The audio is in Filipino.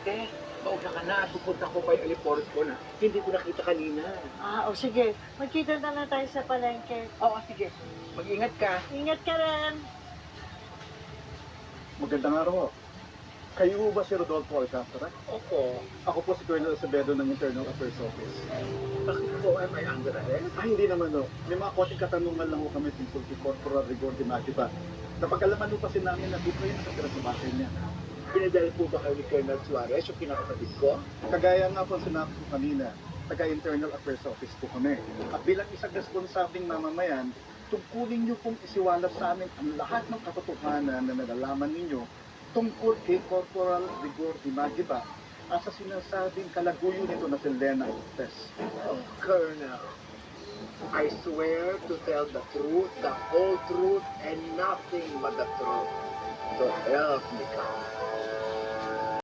ate. Mauna ka na. Pupunta ko pa yung alipores ko na hindi ko nakita kanina. O sige. Magkita na lang tayo sa palengke. Oo, sige. Mag-ingat ka. Ingat ka rin. Magandang araw. Kayo ba si Rodolfo Alcantara? Opo. Ako po si Colonel Acevedo ng Internal Affairs Office. Bakit po ay may under arrest? Hindi naman no. May mga konting katanungan lang ho kami tungkol kay Corporal Rigor de Magiba. Napagkalaman ho kasi namin na di po yung nakatira sa bahay niya. Pinadala po ba kayo ni Colonel Suarez yung kinakapatid ko? Kagaya nga po sinabi ko kanina, taga-Internal Affairs Office po kami. At bilang isang responsabling mamamayan, tungkulin niyo pong isiwalat sa amin ang lahat ng katotohanan na nalalaman ninyo tungkol kay Corporal Rigor de Magiba at sa sinasabing kalaguyo nito na si Lena Cortez. Oh, Colonel, I swear to tell the truth, the whole truth, and nothing but the truth. So help me God.